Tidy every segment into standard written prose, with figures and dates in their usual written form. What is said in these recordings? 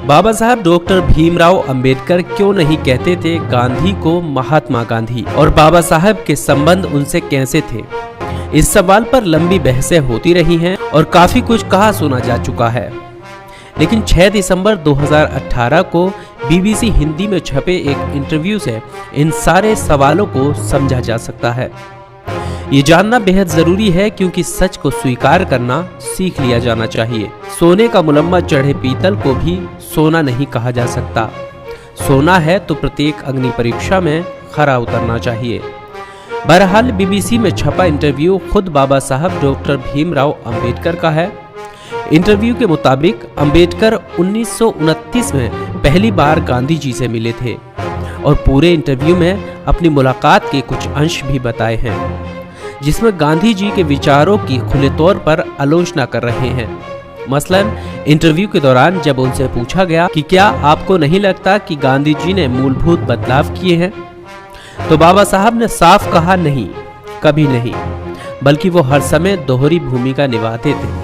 बाबा साहब डॉक्टर भीमराव अंबेडकर क्यों नहीं कहते थे गांधी को महात्मा गांधी, और बाबा साहब के संबंध उनसे कैसे थे? इस सवाल पर लंबी बहसें होती रही हैं और काफी कुछ कहा सुना जा चुका है। लेकिन 6 दिसंबर 2018 को बीबीसी हिंदी में छपे एक इंटरव्यू से इन सारे सवालों को समझा जा सकता है। ये जानना बेहद जरूरी है क्योंकि सच को स्वीकार करना सीख लिया जाना चाहिए। सोने का मुलम्मा चढ़े पीतल को भी सोना नहीं कहा जा सकता। सोना है तो प्रत्येक अग्नि परीक्षा में खरा उतरना चाहिए। बहरहाल बीबीसी में छपा इंटरव्यू खुद बाबा साहब डॉक्टर भीमराव अंबेडकर का है। इंटरव्यू के मुताबिक अंबेडकर 1929 में पहली बार गांधी जी से मिले थे और पूरे इंटरव्यू में अपनी मुलाकात के कुछ अंश भी बताए हैं, जिसमें गांधी जी के विचारों की खुले तौर पर आलोचना कर रहे हैं। मसलन इंटरव्यू के दौरान जब उनसे पूछा गया कि क्या आपको नहीं लगता कि गांधी जी ने मूलभूत बदलाव किए हैं, तो बाबा साहब ने साफ कहा नहीं, कभी नहीं, बल्कि वो हर समय दोहरी भूमिका निभाते थे।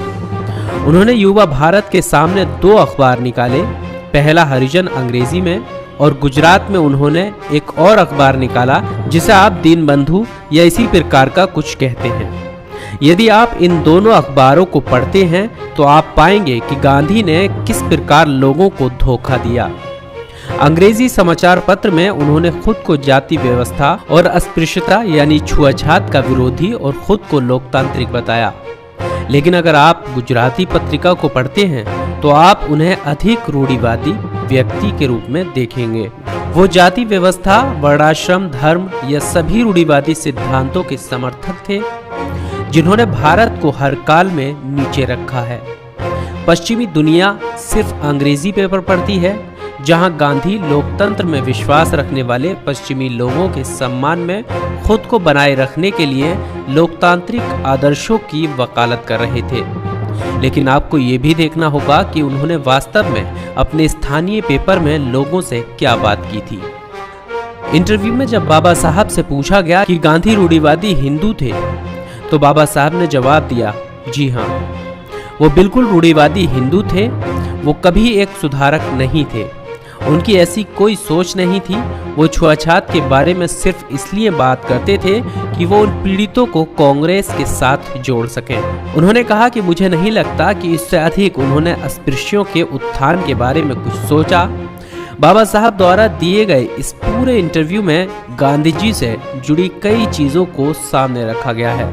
उन्होंने युवा भारत के सामने 2 अखबार निकाले, पहला हरिजन अंग्रेजी में और गुजरात में उन्होंने एक और अखबार निकाला जिसे आप दीनबंधु या इसी प्रकार का कुछ कहते हैं। यदि आप इन दोनों अखबारों को पढ़ते हैं तो आप पाएंगे कि गांधी ने किस प्रकार लोगों को धोखा दिया। अंग्रेजी समाचार पत्र में उन्होंने खुद को जाति व्यवस्था और अस्पृश्यता यानी छुआछात का विरोधी और खुद को लोकतांत्रिक बताया। लेकिन अगर आप गुजराती पत्रिका को पढ़ते हैं तो आप उन्हें अधिक रूढ़िवादी व्यक्ति के रूप में देखेंगे। वो जाति व्यवस्था, वर्णाश्रम, धर्म या सभी रूढ़िवादी सिद्धांतों के समर्थक थे जिन्होंने भारत को हर काल में नीचे रखा है। पश्चिमी दुनिया सिर्फ अंग्रेजी पेपर पढ़ती है, जहां गांधी लोकतंत्र में विश्वास रखने वाले पश्चिमी लोगों के सम्मान में खुद को बनाए रखने के लिए लोकतांत्रिक आदर्शों की वकालत कर रहे थे। लेकिन आपको ये भी देखना होगा कि उन्होंने वास्तव में अपने स्थानीय पेपर में लोगों से क्या बात की थी। इंटरव्यू में जब बाबा साहब से पूछा गया कि गांधी रूढ़िवादी हिंदू थे, तो बाबा साहब ने जवाब दिया, जी हाँ, वो बिल्कुल रूढ़िवादी हिंदू थे। वो कभी एक सुधारक नहीं थे। उनकी ऐसी कोई सोच नहीं थी। वो छुआछात के बारे में सिर्फ इसलिए बात करते थे कि वो उन पीड़ितों को कांग्रेस के साथ जोड़ सकें। उन्होंने कहा कि मुझे नहीं लगता कि इससे अधिक उन्होंने अस्पृश्यों के उत्थान के बारे में कुछ सोचा। बाबा साहब द्वारा दिए गए इस पूरे इंटरव्यू में गांधी जी से जुड़ी कई चीजों को सामने रखा गया है।